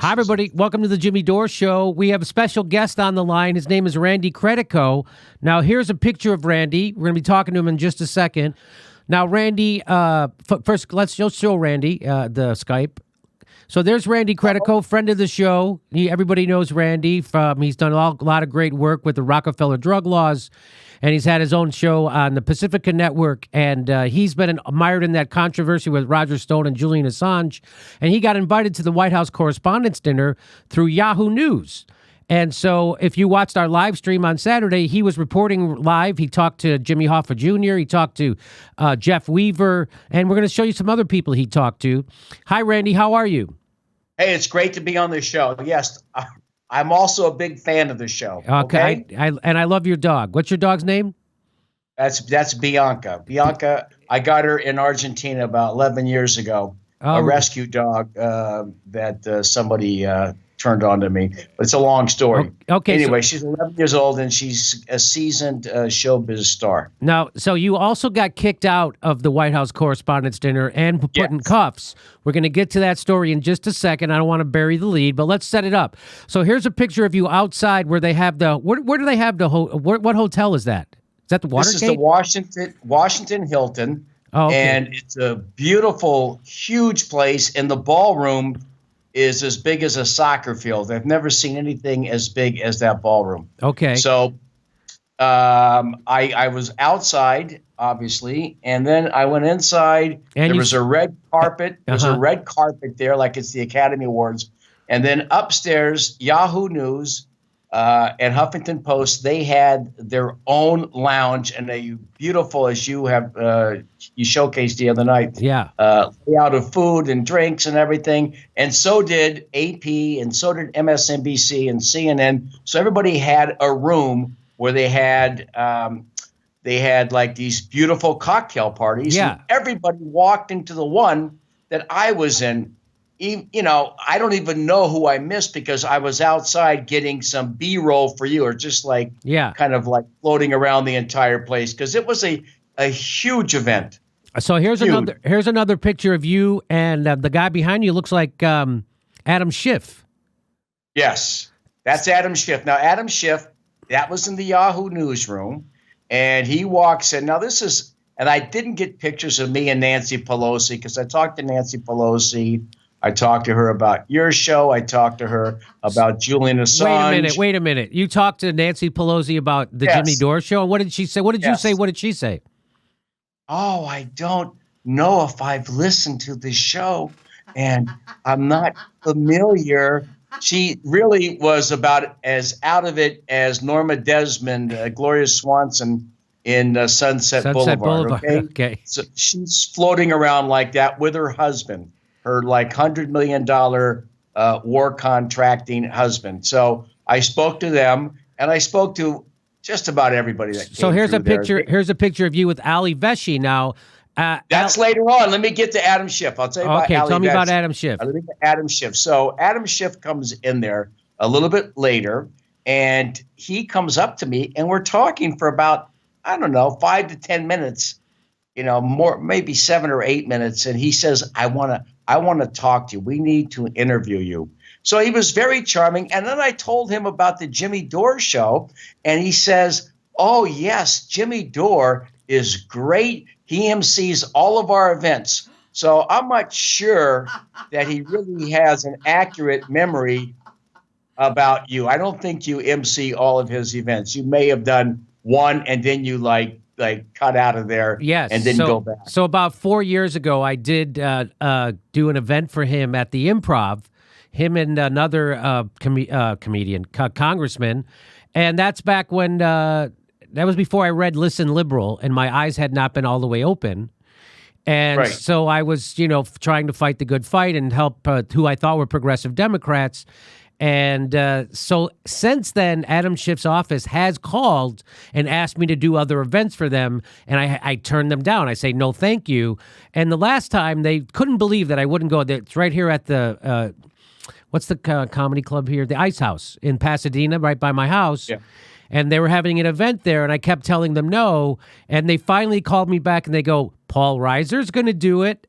Hi, everybody. Welcome to the Jimmy Dore Show. We have a special guest on the line. His name is Randy Credico. Now, here's a picture of Randy. We're going to be talking to him in just a second. Now, Randy, first, let's just show Randy the Skype. So there's Randy Credico, friend of the show. Everybody knows Randy. He's done a lot of great work with the Rockefeller drug laws, and he's had his own show on the Pacifica Network, and he's been mired in that controversy with Roger Stone and Julian Assange, and he got invited to the White House Correspondents Dinner through Yahoo News. And so if you watched our live stream on Saturday, he was reporting live. He talked to Jimmy Hoffa Jr., he talked to Jeff Weaver, and we're going to show you some other people he talked to. Hi, Randy. How are you? Hey, it's great to be on the show. Yes, I'm also a big fan of the show. Okay. I love your dog. What's your dog's name? That's Bianca. Bianca, I got her in Argentina about 11 years ago. A rescue dog that somebody turned on to me. But it's a long story. Okay. Anyway, she's 11 years old, and she's a seasoned showbiz star. Now, so you also got kicked out of the White House Correspondents' Dinner and put in cuffs. We're going to get to that story in just a second. I don't want to bury the lead, but let's set it up. So here's a picture of you outside where they have the – where do they have the what hotel is that? Is that the Watergate? This is the Washington Hilton. Oh, okay. And it's a beautiful, huge place, and the ballroom is as big as a soccer field. I've never seen anything as big as that ballroom. Okay. So I was outside, obviously, and then I went inside. And there was a red carpet. There's a red carpet there, like it's the Academy Awards. And then upstairs, Yahoo News and Huffington Post, they had their own lounge and a beautiful, as you have you showcased the other night, layout of food and drinks and everything. And so did AP, and so did MSNBC and CNN. So everybody had a room where they had like these beautiful cocktail parties. Yeah. And everybody walked into the one that I was in. You know, I don't even know who I missed because I was outside getting some B-roll for you, or just like kind of like floating around the entire place, because it was a huge event. So here's another picture of you, and the guy behind you looks like Adam Schiff. Yes, that's Adam Schiff. Now, Adam Schiff, that was in the Yahoo newsroom, and he walks in. Now, this is, and I didn't get pictures of me and Nancy Pelosi because I talked to Nancy Pelosi. I talked to her about your show. I talked to her about Julian Assange. Wait a minute. You talked to Nancy Pelosi about the Jimmy Dore show? What did she say? What did you say? What did she say? Oh, I don't know if I've listened to the show, and I'm not familiar. She really was about as out of it as Norma Desmond, Gloria Swanson in Sunset Boulevard. Okay? So she's floating around like that with her husband. Her like $100 million war contracting husband. So I spoke to them, and I spoke to just about everybody that came. So here's a picture. Here's a picture of you with Ali Veshy. Now, that's later on. Let me get to Adam Schiff. I'll tell you about Ali tell me Veshy. about Adam Schiff. Let me get Adam Schiff. So Adam Schiff comes in there a little bit later, and he comes up to me, and we're talking for about, I don't know, 5 to 10 minutes. You know, more, maybe 7 or 8 minutes, and he says, I want to talk to you. We need to interview you. So he was very charming. And then I told him about the Jimmy Dore show, and he says, oh, yes, Jimmy Dore is great. He MCs all of our events. So I'm not sure that he really has an accurate memory about you. I don't think you MC all of his events. You may have done one, and then you like cut out of there, and then go back. So about 4 years ago, I did do an event for him at the Improv, him and another comedian, congressman, and that's back when that was before I read Listen Liberal, and my eyes had not been all the way open. And so I was, trying to fight the good fight and help who I thought were progressive Democrats. And so since then, Adam Schiff's office has called and asked me to do other events for them, and I turned them down. I say, no, thank you. And the last time, they couldn't believe that I wouldn't go. It's right here at the, what's the comedy club here? The Ice House in Pasadena, right by my house. Yeah. And they were having an event there, and I kept telling them no. And they finally called me back, and they go, Paul Reiser's going to do it.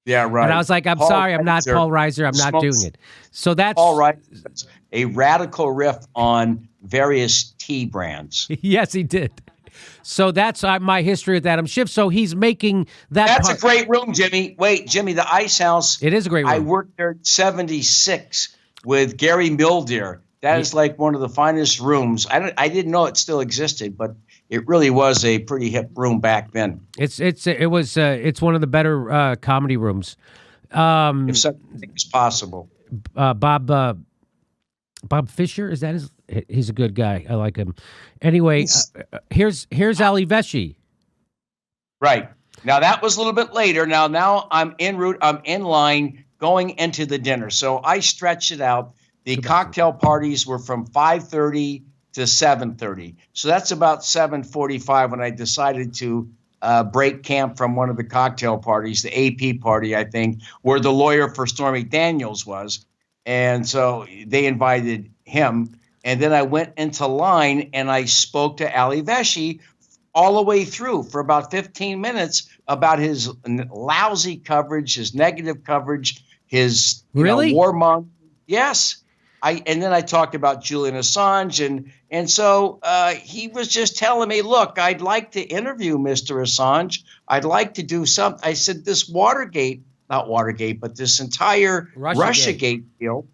Yeah, right. And I was like, I'm Paul sorry, I'm not Reiser Paul Reiser. I'm not doing smokes- it. So that's Paul Reiser, a radical riff on various tea brands. yes, he did. So that's my history with Adam Schiff. So he's making that. That's a great room, Jimmy. Wait, Jimmy, the Ice House. It is a great room. I worked there in '76 with Gary Mildeer. That is like one of the finest rooms. I didn't know it still existed, but it really was a pretty hip room back then. It's one of the better comedy rooms. If such a thing is possible. Bob Fisher, is that his? He's a good guy. I like him. Anyway, here's Ali Veshy. Right. Now that was a little bit later. Now I'm en route. I'm in line going into the dinner. So I stretched it out. The cocktail parties were from 5:30 to 7:30. So that's about 7:45 when I decided to break camp from one of the cocktail parties, the AP party, I think, where the lawyer for Stormy Daniels was. And so they invited him. And then I went into line and I spoke to Ali Veshy all the way through for about 15 minutes about his lousy coverage, his negative coverage, his warmongering. Yes. And then I talked about Julian Assange. And so he was just telling me, look, I'd like to interview Mr. Assange. I'd like to do something. I said, this not Watergate, but this entire Russiagate deal.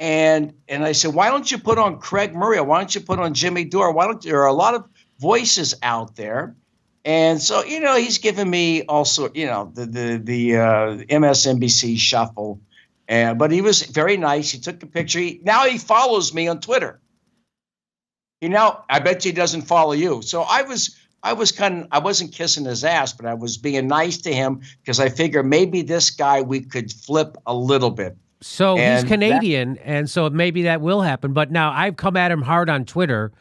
And I said, why don't you put on Craig Murray? Why don't you put on Jimmy Dore? There are a lot of voices out there. And so, he's given me also, the MSNBC shuffle. But he was very nice. He took a picture. Now he follows me on Twitter. I bet you he doesn't follow you. So I wasn't kissing his ass, but I was being nice to him because I figured maybe this guy we could flip a little bit. So he's Canadian, and so maybe that will happen. But now I've come at him hard on Twitter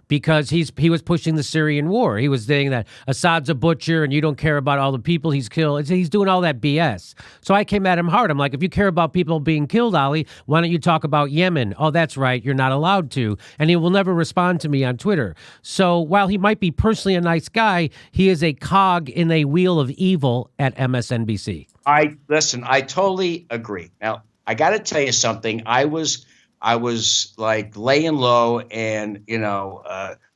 because he was pushing the Syrian war. He was saying that Assad's a butcher and you don't care about all the people he's killed. He's doing all that BS. So I came at him hard. I'm like, if you care about people being killed, Ali, why don't you talk about Yemen? Oh, that's right. You're not allowed to. And he will never respond to me on Twitter. So while he might be personally a nice guy, he is a cog in a wheel of evil at MSNBC. I totally agree. Now, I got to tell you something. I was like laying low and,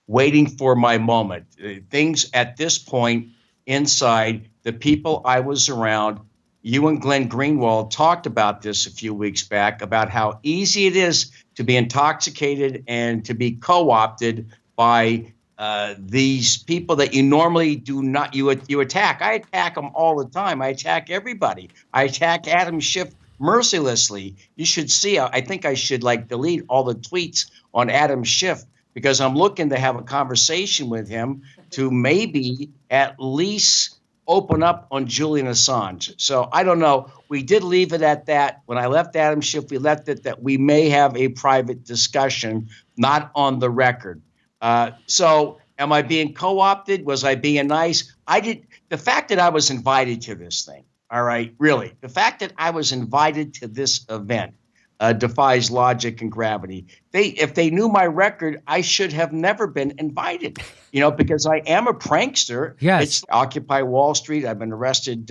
waiting for my moment. Things at this point inside, the people I was around, you and Glenn Greenwald talked about this a few weeks back, about how easy it is to be intoxicated and to be co-opted by these people that you normally do not, you attack. I attack them all the time. I attack everybody. I attack Adam Schiff mercilessly. You should see, I think I should delete all the tweets on Adam Schiff because I'm looking to have a conversation with him to maybe at least open up on Julian Assange. So I don't know. We did leave it at that. When I left Adam Schiff, we left it that we may have a private discussion, not on the record. So am I being co-opted? Was I being nice? The fact that I was invited to this thing, all right, really. The fact that I was invited to this event defies logic and gravity. If they knew my record, I should have never been invited, because I am a prankster. Yes. It's Occupy Wall Street. I've been arrested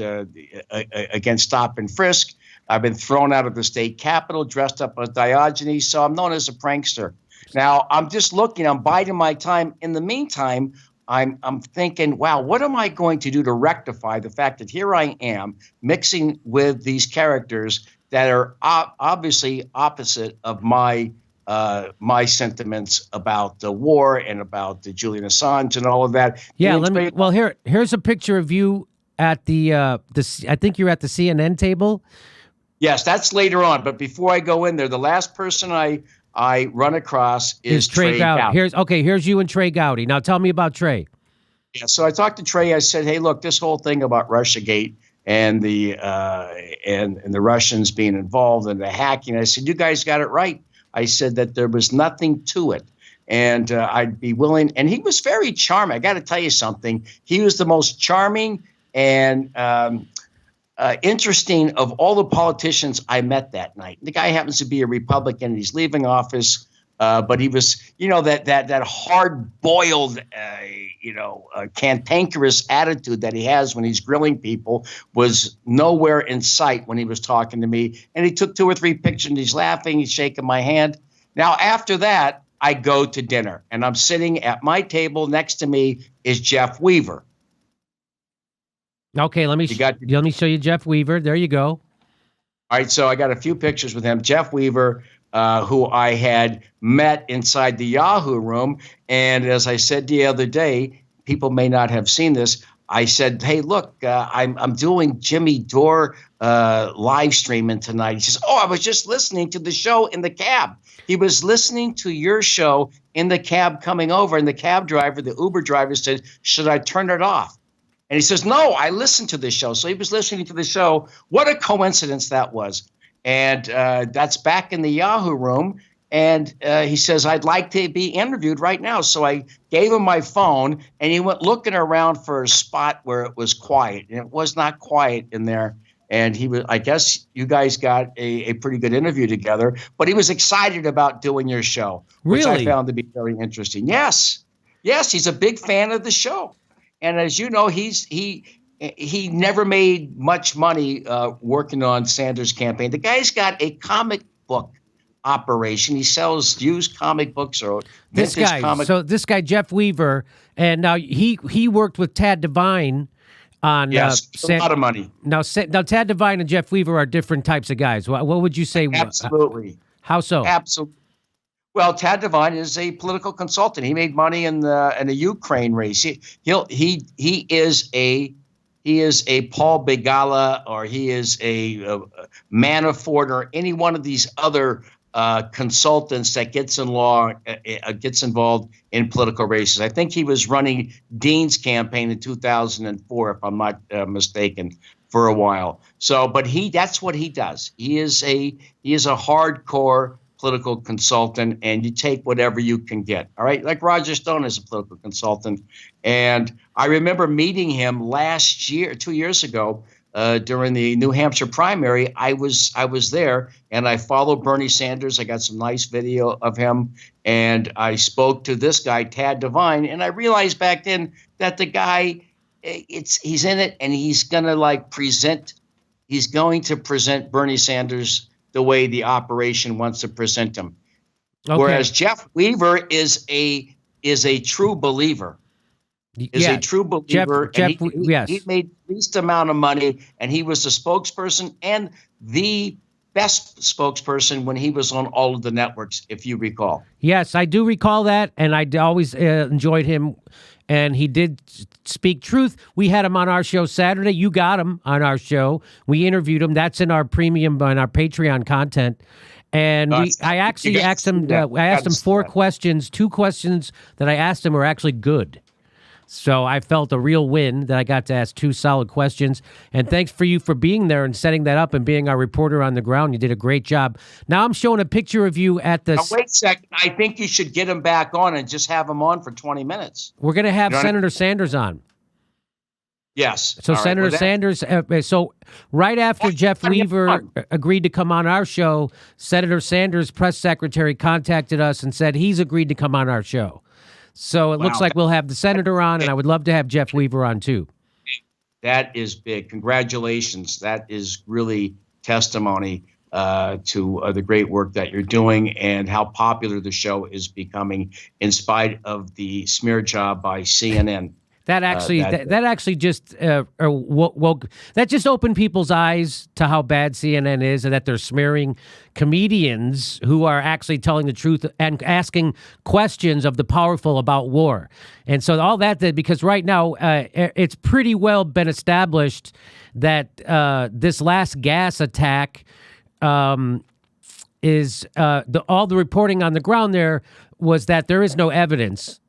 against stop and frisk. I've been thrown out of the state capitol, dressed up as Diogenes. So I'm known as a prankster. Now, I'm just looking. I'm biding my time. In the meantime, I'm thinking, wow, what am I going to do to rectify the fact that here I am mixing with these characters that are obviously opposite of my sentiments about the war and about the Julian Assange and all of that. Yeah, here's a picture of you at the I think you're at the CNN table. Yes, that's later on. But before I go in there, the last person I run across is Trey Gowdy. Here's you and Trey Gowdy. Now tell me about Trey. Yeah, so I talked to Trey. I said, hey, look, this whole thing about Russiagate and the Russians being involved in the hacking. I said, you guys got it right. I said that there was nothing to it. And I'd be willing. And he was very charming. I got to tell you something. He was the most charming and interesting of all the politicians I met that night. The guy happens to be a Republican. He's leaving office, but he was, that hard-boiled, cantankerous attitude that he has when he's grilling people was nowhere in sight when he was talking to me. And he took 2 or 3 pictures and he's laughing, he's shaking my hand. Now, after that, I go to dinner and I'm sitting at my table. Next to me is Jeff Weaver. Okay, let me show you Jeff Weaver. There you go. All right, so I got a few pictures with him. Jeff Weaver, who I had met inside the Yahoo room. And as I said the other day, people may not have seen this. I said, hey, look, I'm doing Jimmy Dore live streaming tonight. He says, oh, I was just listening to the show in the cab. He was listening to your show in the cab coming over, and the cab driver, the Uber driver, said, should I turn it off? And he says, no, I listened to the show. So he was listening to the show. What a coincidence that was. And that's back in the Yahoo room. And he says, I'd like to be interviewed right now. So I gave him my phone, and he went looking around for a spot where it was quiet. And it was not quiet in there. And he was, I guess you guys got a pretty good interview together. But he was excited about doing your show, which I found to be very interesting. Yes, he's a big fan of the show. And as you know, he never made much money working on Sanders' campaign. The guy's got a comic book operation. He sells used comic books or vintage comic. So this guy Jeff Weaver, and now he worked with Tad Devine on a lot of money. Now Tad Devine and Jeff Weaver are different types of guys. What would you say? Absolutely. How so? Absolutely. Well, Tad Devine is a political consultant. He made money in the Ukraine race. He is a Paul Begala, or he is a Manafort, or any one of these other consultants that gets involved in political races. I think he was running Dean's campaign in 2004, if I'm not mistaken, for a while. So, but that's what he does. He is a hardcore political consultant, and you take whatever you can get. All right. Like Roger Stone is a political consultant. And I remember meeting him last year, 2 years ago, during the New Hampshire primary. I was there, and I followed Bernie Sanders. I got some nice video of him, and I spoke to this guy, Tad Devine, and I realized back then that the guy, he's in it, and he's going to present Bernie Sanders the way the operation wants to present him. Okay. Whereas Jeff Weaver is a true believer. A true believer. Jeff, he made the least amount of money, and he was the spokesperson and the best spokesperson when he was on all of the networks, if you recall. Yes, I do recall that, and I always enjoyed him, and he did speak truth. We had him on our show Saturday. You got him on our show. We interviewed him. That's in our premium and our Patreon content. And I actually asked him. I asked him 4 questions. 2 questions that I asked him were actually good. So I felt a real win that I got to ask 2 solid questions. And thanks for you for being there and setting that up and being our reporter on the ground. You did a great job. Now I'm showing a picture of you at the... Now, wait a second. I think you should get him back on and just have him on for 20 minutes. We're going to have Senator Sanders on. Yes. So Senator Sanders, so right after Jeff Weaver agreed to come on our show, Senator Sanders' press secretary contacted us and said he's agreed to come on our show. So it looks like we'll have the senator on, and I would love to have Jeff Weaver on too. That is big. Congratulations. That is really testimony to the great work that you're doing and how popular the show is becoming in spite of the smear job by CNN. That actually just that just opened people's eyes to how bad CNN is, and that they're smearing comedians who are actually telling the truth and asking questions of the powerful about war. And so all that did, because right now it's pretty well been established that this last gas attack is all the reporting on the ground there was that there is no evidence.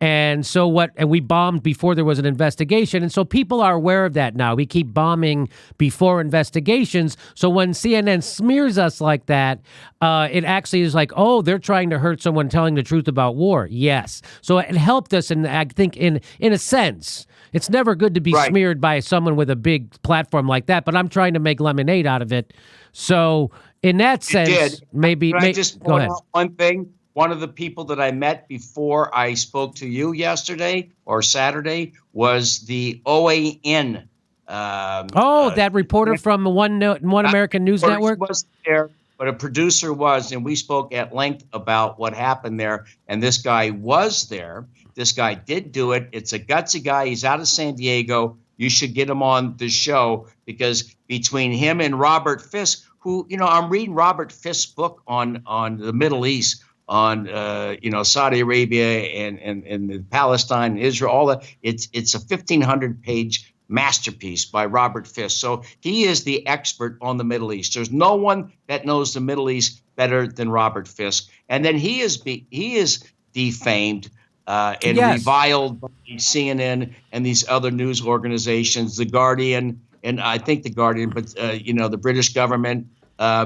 And so and we bombed before there was an investigation. And so people are aware of that now. We keep bombing before investigations. So when CNN smears us like that, it actually is like, oh, they're trying to hurt someone telling the truth about war. Yes. So it helped us, and I think in a sense. It's never good to be smeared by someone with a big platform like that, but I'm trying to make lemonade out of it. So in that sense, maybe... Can I just point out one thing? one of the people that I met before I spoke to you yesterday or Saturday was the OAN. That reporter from One American News Network wasn't there, but a producer was, and we spoke at length about what happened there. And this guy was there. This guy did do it. It's a gutsy guy. He's out of San Diego. You should get him on the show, because between him and Robert Fisk, who, I'm reading Robert Fisk's book on the Middle East, on Saudi Arabia and Palestine and Israel, all that. It's a 1,500-page masterpiece by Robert Fisk. So he is the expert on the Middle East. There's no one that knows the Middle East better than Robert Fisk. And then he is defamed and reviled by CNN and these other news organizations, The Guardian, and I think The Guardian, but the British government,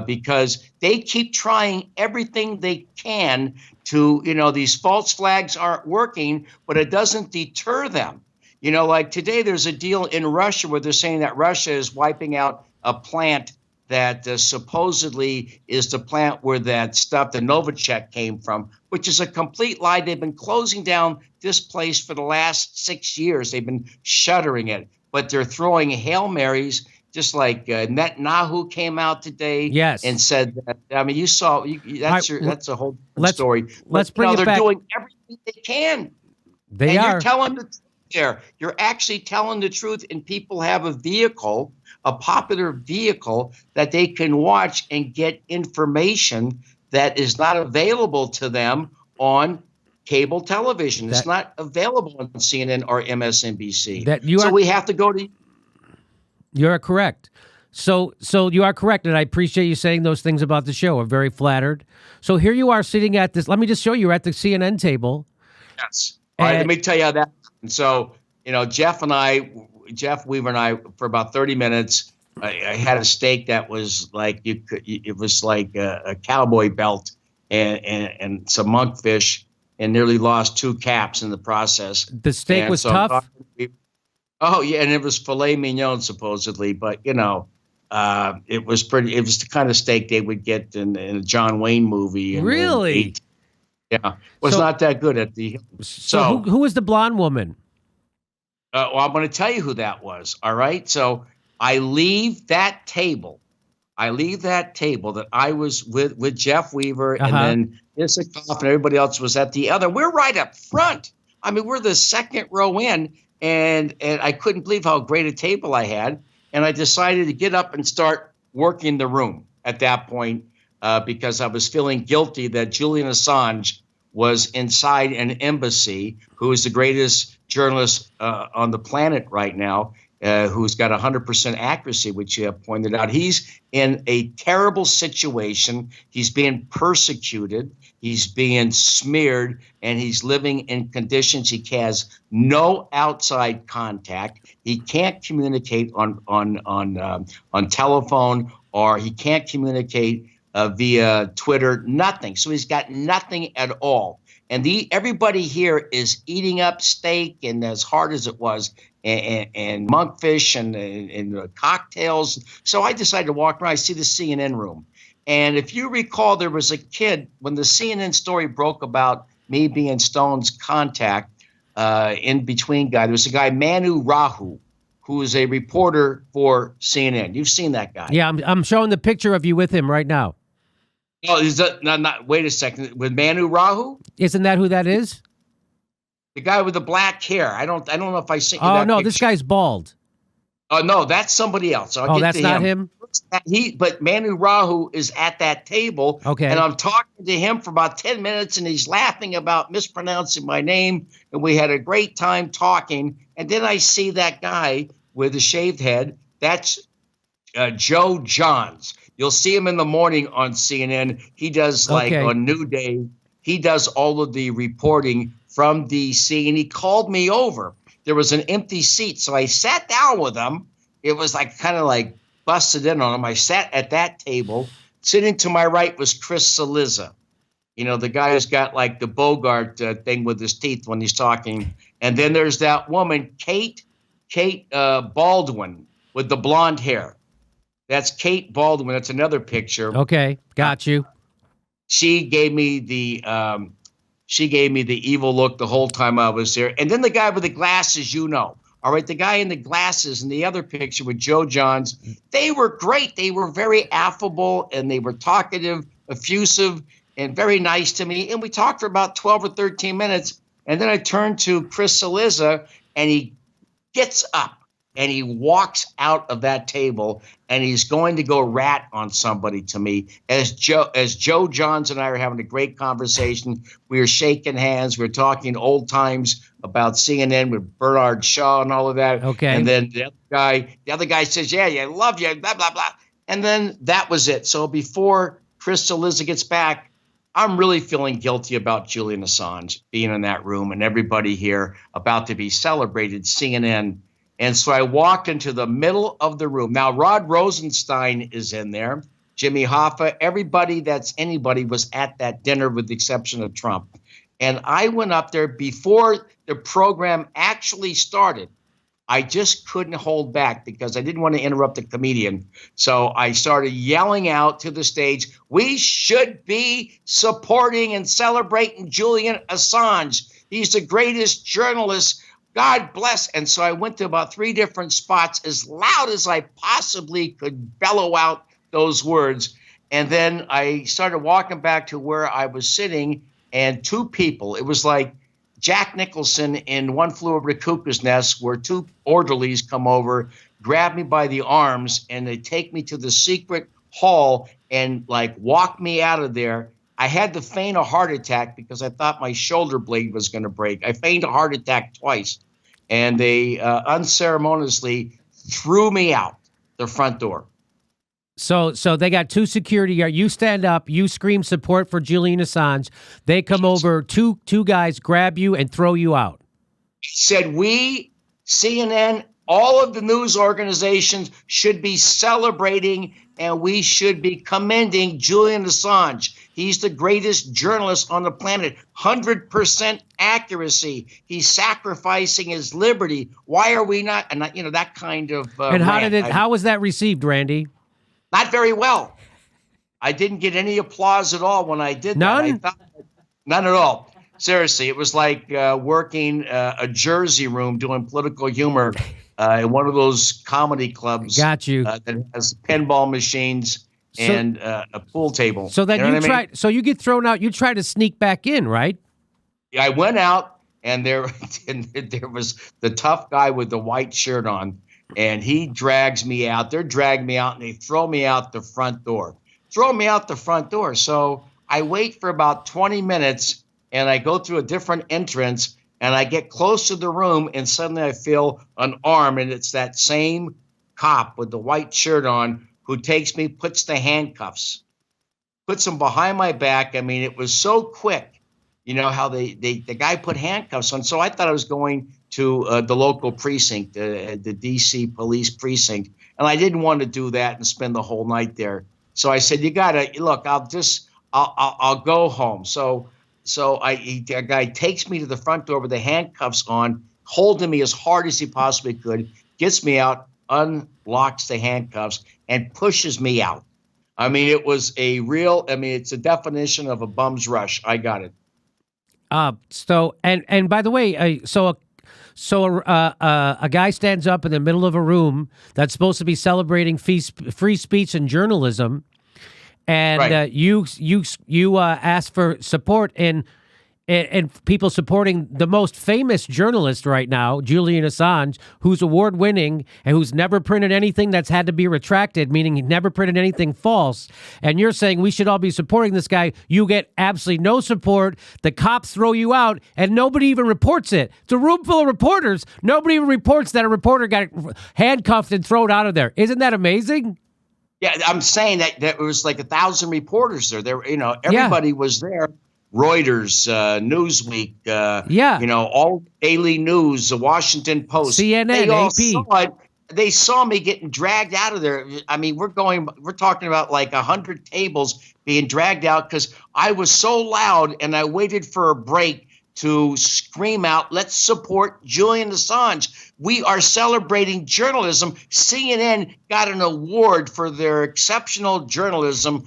because they keep trying everything they can to, these false flags aren't working, but it doesn't deter them. Like today, there's a deal in Russia where they're saying that Russia is wiping out a plant that supposedly is the plant where that stuff, the Novichok, came from, which is a complete lie. They've been closing down this place for the last 6 years. They've been shuttering it, but they're throwing Hail Marys, just like Netanyahu came out today and said that. I mean, you saw that's a whole story. Let's bring it back. They're doing everything they can. You're telling the truth there. You're actually telling the truth, and people have a popular vehicle that they can watch and get information that is not available to them on cable television. It's not available on CNN or MSNBC. So we have to go to. You're correct. So you are correct, and I appreciate you saying those things about the show. I'm very flattered. So here you are sitting at this. Let me just show you. You're at the CNN table. Yes. All right. Let me tell you how that. And so Jeff Weaver and I, for about 30 minutes, I had a steak that was like it was like a cowboy belt and some monkfish, and nearly lost 2 caps in the process. The steak was tough. Oh yeah, and it was filet mignon supposedly, but it was pretty. It was the kind of steak they would get in a John Wayne movie. Really? Was not that good at the. So who was the blonde woman? Well, I'm going to tell you who that was. All right. So I leave that table that I was with Jeff Weaver, and then Isikoff and everybody else was at the other. We're right up front. I mean, we're the second row in, and I couldn't believe how great a table I had. And I decided to get up and start working the room at that point because I was feeling guilty that Julian Assange was inside an embassy, who is the greatest journalist on the planet right now, who's got 100% accuracy, which you have pointed out. He's in a terrible situation. He's being persecuted. He's being smeared, and he's living in conditions. He has no outside contact. He can't communicate on telephone, or he can't communicate via Twitter. Nothing. So he's got nothing at all. And everybody here is eating up steak, and as hard as it was, and monkfish and cocktails. So I decided to walk around. I see the CNN room. And if you recall, there was a kid, when the CNN story broke about me being Stone's contact, in between guy, there was a guy, Manu Raju, who is a reporter for CNN. You've seen that guy. Yeah, I'm showing the picture of you with him right now. Oh, is that not? Wait a second. With Manu Raju? Isn't that who that is? The guy with the black hair. I don't know if I sent you that. Oh no, picture. This guy's bald. Oh no, that's somebody else. So that's not him. But Manu Raju is at that table. Okay. And I'm talking to him for about 10 minutes, and he's laughing about mispronouncing my name. And we had a great time talking. And then I see that guy with the shaved head. That's Joe Johns. You'll see him in the morning on CNN. He does on New Day. He does all of the reporting from D.C. And he called me over. There was an empty seat, so I sat down with him. It was kind of busted in on him. I sat at that table. Sitting to my right was Chris Cillizza. The guy who's got the Bogart thing with his teeth when he's talking. And then there's that woman, Kate Baldwin, with the blonde hair. That's Kate Baldwin. That's another picture. Okay, got you. she gave me the evil look the whole time I was there. And then the guy with the glasses, all right, the guy in the glasses in the other picture with Joe Johns, they were great. They were very affable, and they were talkative, effusive, and very nice to me. And we talked for about 12 or 13 minutes. And then I turned to Chris Cillizza, and he gets up and he walks out of that table, and he's going to go rat on somebody to me. As Joe Johns and I are having a great conversation, we were shaking hands. We were talking old times about CNN with Bernard Shaw and all of that. Okay. And then the other guy says, yeah, I love you, blah, blah, blah. And then that was it. So before Chris Cillizza gets back, I'm really feeling guilty about Julian Assange being in that room and everybody here about to be celebrated, CNN. And so I walked into the middle of the room. Now, Rod Rosenstein is in there, Jimmy Hoffa, everybody that's anybody was at that dinner with the exception of Trump. And I went up there before the program actually started. I just couldn't hold back because I didn't want to interrupt the comedian. So I started yelling out to the stage, we should be supporting and celebrating Julian Assange. He's the greatest journalist. God bless. And so I went to about 3 different spots as loud as I possibly could bellow out those words. And then I started walking back to where I was sitting, and 2 people, it was like Jack Nicholson in One Flew Over the Cuckoo's Nest, where 2 orderlies come over, grab me by the arms, and they take me to the secret hall and like walk me out of there. I had to feign a heart attack because I thought my shoulder blade was going to break. I feigned a heart attack twice, and they unceremoniously threw me out the front door. So they got 2 security guards. You stand up, you scream support for Julian Assange. They come over, two guys grab you and throw you out. He said, we, CNN, all of the news organizations should be celebrating and we should be commending Julian Assange. He's the greatest journalist on the planet. 100% accuracy. He's sacrificing his liberty. Why are we not? And that kind of. And how was that received, Randy? Not very well. I didn't get any applause at all when I did None? that. None at all. Seriously, it was like working a Jersey room doing political humor in one of those comedy clubs. Got you. That has pinball machines and a pool table. So then you tried. So you get thrown out. You try to sneak back in, right? Yeah, I went out, and there was the tough guy with the white shirt on, and he drags me out. They're dragging me out, and they throw me out the front door. So I wait for about 20 minutes, and I go through a different entrance, and I get close to the room, and suddenly I feel an arm, and it's that same cop with the white shirt on who takes me, puts the handcuffs, puts them behind my back. I mean, it was so quick, how the guy put handcuffs on. So I thought I was going to the local precinct, the D.C. police precinct, and I didn't want to do that and spend the whole night there. So I said, you got to, look, I'll go home. So a guy takes me to the front door with the handcuffs on, holding me as hard as he possibly could, gets me out, unlocks the handcuffs, and pushes me out. I mean, it was it's a definition of a bum's rush. I got it. So by the way, a guy stands up in the middle of a room that's supposed to be celebrating free speech and journalism, and right. You ask for support and people supporting the most famous journalist right now, Julian Assange, who's award-winning and who's never printed anything that's had to be retracted, meaning he never printed anything false. And you're saying we should all be supporting this guy. You get absolutely no support. The cops throw you out, and nobody even reports it. It's a room full of reporters. Nobody even reports that a reporter got handcuffed and thrown out of there. Isn't that amazing? Yeah, I'm saying that there was like 1,000 reporters there. Everybody was there. Reuters, Newsweek, all daily news, the Washington Post, CNN, AP. They saw me getting dragged out of there. I mean, we're talking about like 100 tables being dragged out because I was so loud, and I waited for a break to scream out, let's support Julian Assange. We are celebrating journalism. CNN got an award for their exceptional journalism,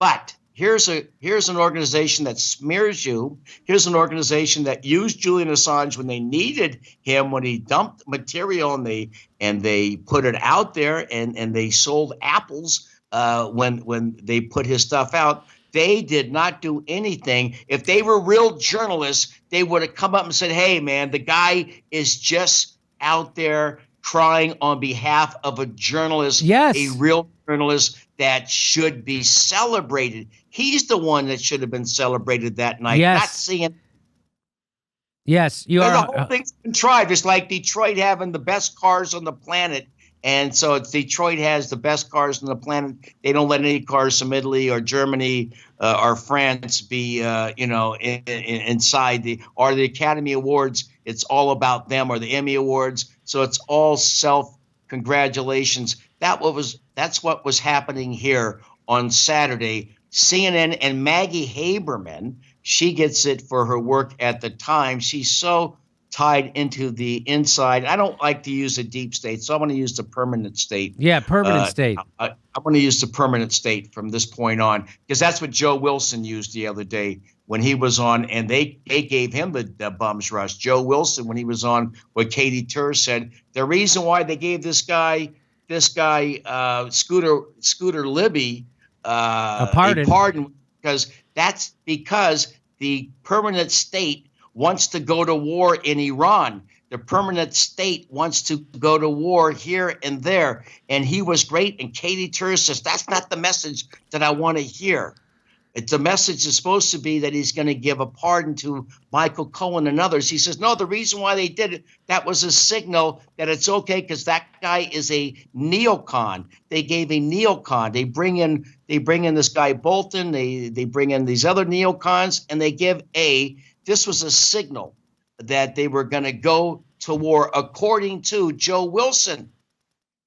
but here's an organization that smears you. Here's an organization that used Julian Assange when they needed him, when he dumped material and they put it out there, and they sold apples when they put his stuff out. They did not do anything. If they were real journalists, they would have come up and said, hey, man, the guy is just out there crying on behalf of a journalist, yes, a real journalist that should be celebrated. He's the one that should have been celebrated that night, yes, not seeing. Yes, you are. The whole thing's contrived. It's like Detroit having the best cars on the planet. And so Detroit has the best cars on the planet. They don't let any cars from Italy or Germany or France be, inside the Academy Awards. It's all about them, or the Emmy Awards. So it's all self-congratulations. That's what was happening here on Saturday. CNN and Maggie Haberman, she gets it for her work at the Times. She's so tied into the inside. I don't like to use a deep state, so I'm going to use the permanent state. Yeah, permanent state. I'm going to use the permanent state from this point on, because that's what Joe Wilson used the other day when he was on, and they gave him the bum's rush. Joe Wilson, when he was on, what Katie Tur said, the reason why they gave this guy Scooter Libby a pardon, because the permanent state wants to go to war in Iran. The permanent state wants to go to war here and there. And he was great. And Katie Tur says, that's not the message that I want to hear. The message is supposed to be that he's going to give a pardon to Michael Cohen and others. He says, no, the reason why they did it, that was a signal that it's okay because that guy is a neocon. They gave a neocon. They bring in this guy Bolton. They bring in these other neocons, and they give this was a signal that they were going to go to war, according to Joe Wilson.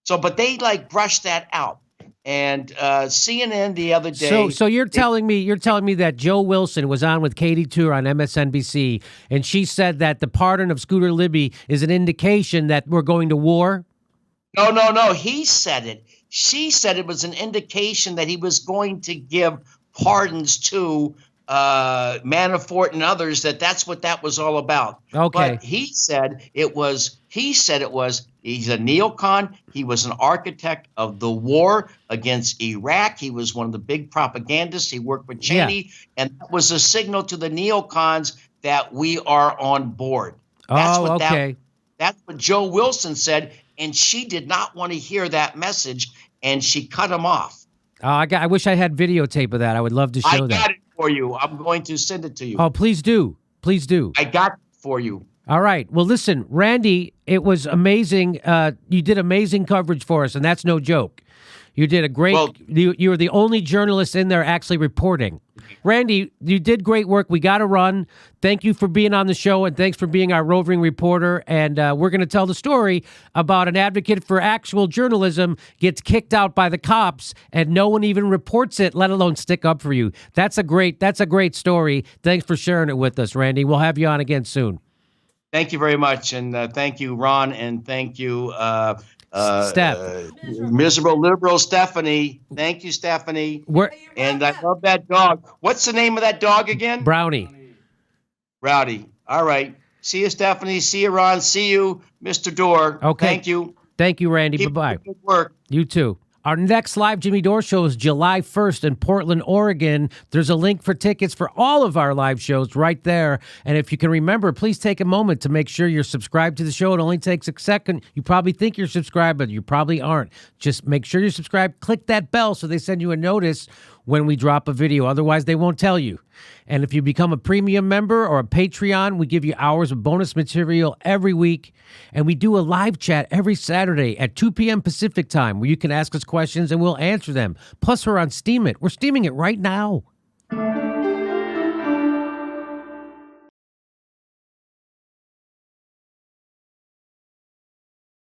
So, but they brushed that out. And CNN the other day. So you're telling me that Joe Wilson was on with Katie Tur on MSNBC, and she said that the pardon of Scooter Libby is an indication that we're going to war? No. He said it. She said it was an indication that he was going to give pardons to Manafort and others. That's what that was all about. Okay. But he said it was. He's a neocon. He was an architect of the war against Iraq. He was one of the big propagandists. He worked with Cheney, and that was a signal to the neocons that we are on board. That's what Joe Wilson said, and she did not want to hear that message, and she cut him off. I wish I had videotape of that. I would love to show that. I got it for you. I'm going to send it to you. Oh, please do. Please do. I got it for you. All right. Well, listen, Randy, it was amazing. You did amazing coverage for us, and that's no joke. You did a great you were the only journalist in there actually reporting. Randy, you did great work. We got to run. Thank you for being on the show, and thanks for being our roving reporter. And we're going to tell the story about an advocate for actual journalism gets kicked out by the cops, and no one even reports it, let alone stick up for you. That's a great story. Thanks for sharing it with us, Randy. We'll have you on again soon. Thank you very much, and thank you, Ron, and thank you, Steph. Miserable liberal Stephanie. Thank you, Stephanie. And I love that dog. What's the name of that dog again? Brownie. Rowdy. All right. See you, Stephanie. See you, Ron. See you, Mr. Dore. Okay. Thank you. Thank you, Randy. Keep Bye-bye. Good work. You too. Our next live Jimmy Dore show is July 1st in Portland, Oregon. There's a link for tickets for all of our live shows right there. And if you can remember, please take a moment to make sure you're subscribed to the show. It only takes a second. You probably think you're subscribed, but you probably aren't. Just make sure you're subscribed. Click that bell so they send you a notice when we drop a video. Otherwise, they won't tell you. And if you become a premium member or a Patreon, we give you hours of bonus material every week. And we do a live chat every Saturday at 2 p.m. Pacific time where you can ask us questions and we'll answer them. Plus, we're on Steam It. We're steaming it right now.